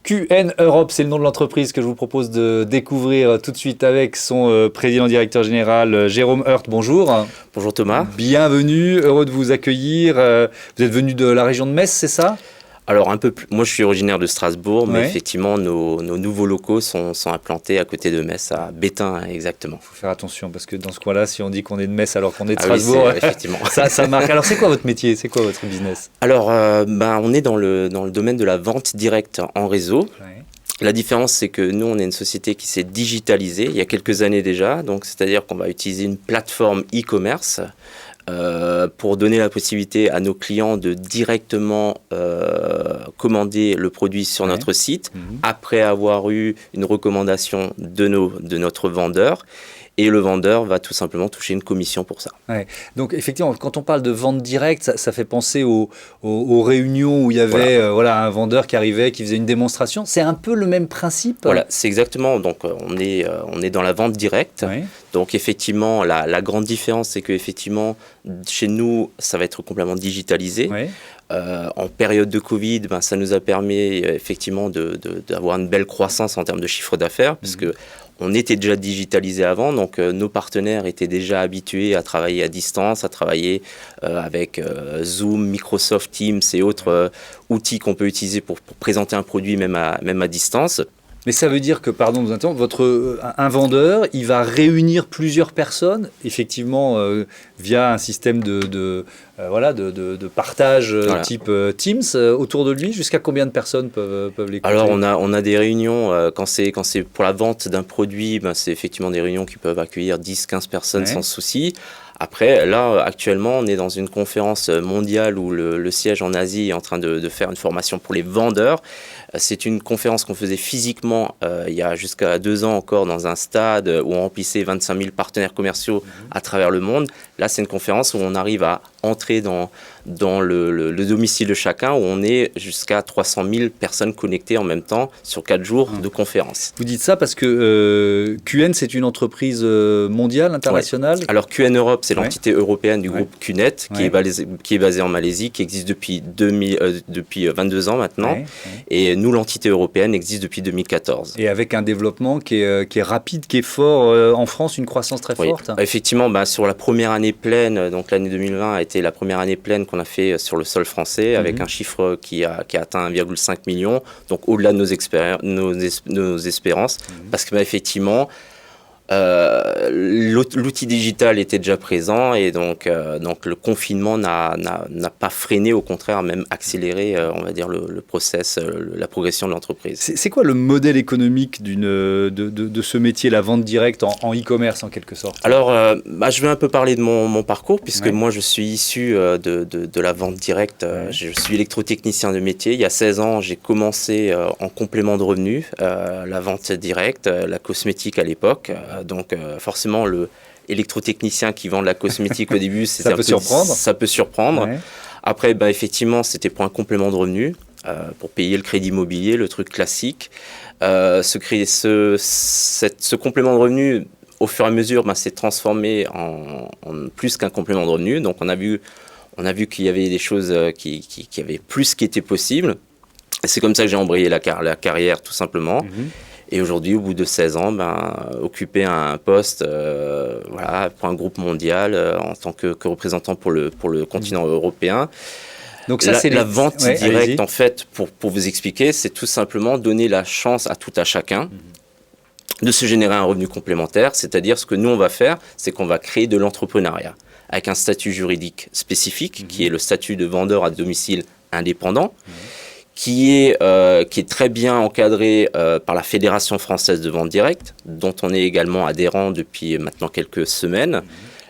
QN Europe, c'est le nom de l'entreprise que je vous propose de découvrir tout de suite avec son président-directeur général Jérôme Heurt. Bonjour. Bonjour Thomas. Bienvenue, heureux de vous accueillir. Vous êtes venu de la région de Metz, c'est ça ? Alors un peu plus, moi je suis originaire de Strasbourg, mais Ouais. effectivement nos nouveaux locaux sont implantés à côté de Metz, à Bétain exactement. Il faut faire attention parce que dans ce coin-là, si on dit qu'on est de Metz alors qu'on est de Ah oui, Strasbourg, effectivement. ça marque. Alors c'est quoi votre métier ? C'est quoi votre business ? Alors on est dans le domaine de la vente directe en réseau. Ouais. La différence, c'est que nous, on est une société qui s'est digitalisée il y a quelques années déjà. Donc, c'est-à-dire qu'on va utiliser une plateforme e-commerce pour donner la possibilité à nos clients de directement commander le produit sur Ouais. notre site après avoir eu une recommandation de notre vendeur. Et le vendeur va tout simplement toucher une commission pour ça. Ouais. Donc effectivement, quand on parle de vente directe, ça fait penser aux réunions où il y avait un vendeur qui arrivait, qui faisait une démonstration. C'est un peu le même principe. Voilà, c'est exactement. Donc on est dans la vente directe. Ouais. Donc effectivement, la grande différence, c'est que effectivement, chez nous, ça va être complètement digitalisé. Ouais. En période de Covid, ça nous a permis effectivement d'avoir une belle croissance en termes de chiffre d'affaires, parce que on était déjà digitalisé avant, donc nos partenaires étaient déjà habitués à travailler à distance, à travailler avec Zoom, Microsoft Teams et autres outils qu'on peut utiliser pour présenter un produit même à distance. Mais ça veut dire que, pardon de vous interrompre, un vendeur, il va réunir plusieurs personnes, effectivement, via un système de partage Voilà. type Teams autour de lui. Jusqu'à combien de personnes peuvent l'écouter ? Alors on a des réunions, quand c'est pour la vente d'un produit, c'est effectivement des réunions qui peuvent accueillir 10-15 personnes sans souci. Après, là, actuellement, on est dans une conférence mondiale où le siège en Asie est en train de faire une formation pour les vendeurs. C'est une conférence qu'on faisait physiquement il y a jusqu'à 2 ans encore dans un stade où on remplissait 25 000 partenaires commerciaux à travers le monde. Là, c'est une conférence où on arrive à entrer dans le domicile de chacun, où on est jusqu'à 300 000 personnes connectées en même temps sur 4 jours de conférence. Vous dites ça parce que QN, c'est une entreprise mondiale, internationale. Alors QN Europe, c'est l'entité européenne du groupe QNet, qui est basée en Malaisie, qui existe depuis 22 ans maintenant. Ouais. Et nous, l'entité européenne existe depuis 2014. Et avec un développement qui est rapide, qui est fort en France, une croissance très forte. Effectivement, sur la première année pleine, donc l'année 2020 a été la première année pleine qu'on a fait sur le sol français, avec un chiffre qui a atteint 1,5 million, donc au-delà de nos espérances, parce que effectivement, l'outil digital était déjà présent et donc le confinement n'a pas freiné, au contraire, même accéléré, on va dire, le process, la progression de l'entreprise. C'est quoi le modèle économique de ce métier, la vente directe en e-commerce en quelque sorte ? Alors, je vais un peu parler de mon parcours, puisque moi je suis issu de la vente directe. Je suis électrotechnicien de métier. Il y a 16 ans, j'ai commencé en complément de revenus, la vente directe, la cosmétique à l'époque. Donc forcément, le électrotechnicien qui vend de la cosmétique au début, ça peut surprendre. Ouais. Après, effectivement, c'était pour un complément de revenus, pour payer le crédit immobilier, le truc classique. Ce complément de revenus, au fur et à mesure, s'est transformé en plus qu'un complément de revenus. Donc on a vu qu'il y avait des choses qui avaient plus qui étaient possibles. Et c'est comme ça que j'ai embrayé la carrière, tout simplement. Et aujourd'hui, au bout de 16 ans, occuper un poste pour un groupe mondial en tant que représentant pour le continent européen. Donc ça, c'est la vente directe, en fait, pour vous expliquer, c'est tout simplement donner la chance à tout à chacun de se générer un revenu complémentaire. C'est-à-dire, ce que nous, on va faire, c'est qu'on va créer de l'entrepreneuriat avec un statut juridique spécifique, qui est le statut de vendeur à domicile indépendant, qui est très bien encadré par la Fédération française de vente directe, dont on est également adhérent depuis maintenant quelques semaines.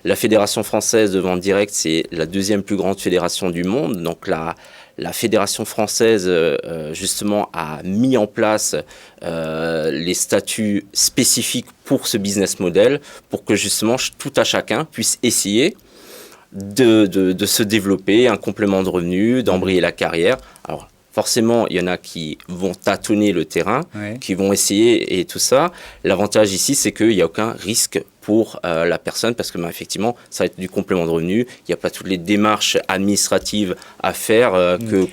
La Fédération française de vente directe, c'est la 2e plus grande fédération du monde. Donc la Fédération française, justement, a mis en place les statuts spécifiques pour ce business model, pour que justement tout à chacun puisse essayer de se développer, un complément de revenus, d'embrayer la carrière. Alors, forcément, il y en a qui vont tâtonner le terrain, qui vont essayer et tout ça. L'avantage ici, c'est qu'il n'y a aucun risque pour la personne, parce que effectivement, ça va être du complément de revenu. Il n'y a pas toutes les démarches administratives à faire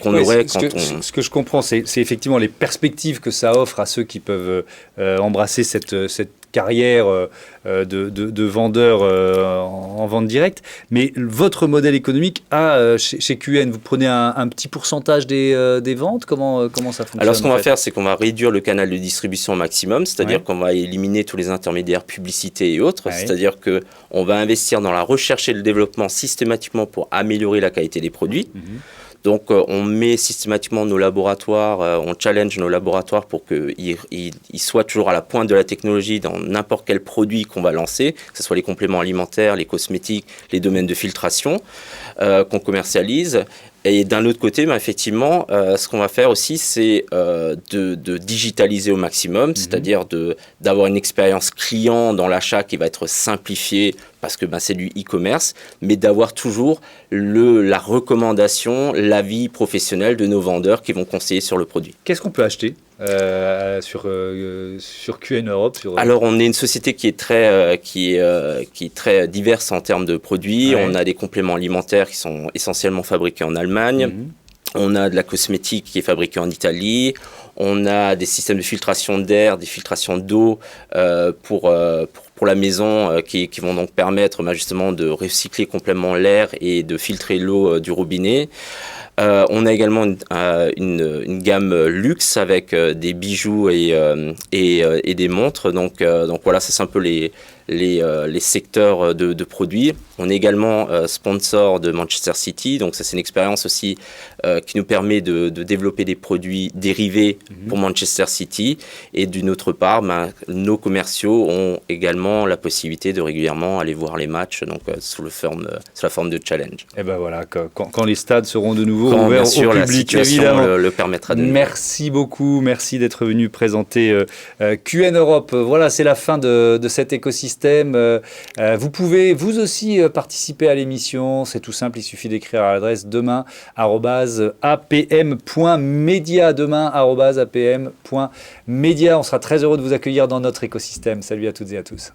qu'on aurait quand on... Ce que je comprends, c'est effectivement les perspectives que ça offre à ceux qui peuvent embrasser cette carrière de vendeur en vente directe. Mais votre modèle économique chez QN, vous prenez un petit pourcentage des ventes. Comment ça fonctionne? Alors, ce qu'on va faire, c'est qu'on va réduire le canal de distribution au maximum, c'est-à-dire qu'on va éliminer tous les intermédiaires, publicité et autres. C'est-à-dire qu'on va investir dans la recherche et le développement systématiquement pour améliorer la qualité des produits. Donc, on met systématiquement nos laboratoires, on challenge nos laboratoires pour qu'ils soient toujours à la pointe de la technologie dans n'importe quel produit qu'on va lancer, que ce soit les compléments alimentaires, les cosmétiques, les domaines de filtration qu'on commercialise. Et d'un autre côté, effectivement, ce qu'on va faire aussi, c'est de digitaliser au maximum, c'est-à-dire d'avoir une expérience client dans l'achat qui va être simplifiée parce que c'est du e-commerce, mais d'avoir toujours la recommandation, l'avis professionnel de nos vendeurs qui vont conseiller sur le produit. Qu'est-ce qu'on peut acheter sur QN Europe Alors, on est une société qui est très diverse en termes de produits. On a des compléments alimentaires qui sont essentiellement fabriqués en Allemagne. On a de la cosmétique qui est fabriquée en Italie. On a des systèmes de filtration d'air, des filtrations d'eau pour la maison qui vont donc permettre justement de recycler complètement l'air et de filtrer l'eau du robinet. On a également une gamme luxe avec des bijoux et des montres. Donc voilà, ça c'est un peu les secteurs de produits. On est également sponsor de Manchester City, donc ça c'est une expérience aussi qui nous permet de développer des produits dérivés pour Manchester City. Et d'une autre part, nos commerciaux ont également la possibilité de régulièrement aller voir les matchs donc, sous la forme de challenge. Et ben voilà, quand les stades seront de nouveau ouverts au public, évidemment. Le permettra de nous. Merci beaucoup, merci d'être venu présenter QN Europe. Voilà, c'est la fin de cet écosystème. Vous pouvez vous aussi participer à l'émission, c'est tout simple, il suffit d'écrire à l'adresse demain@apm.media, demain@apm.media. On sera très heureux de vous accueillir dans notre écosystème. Salut à toutes et à tous.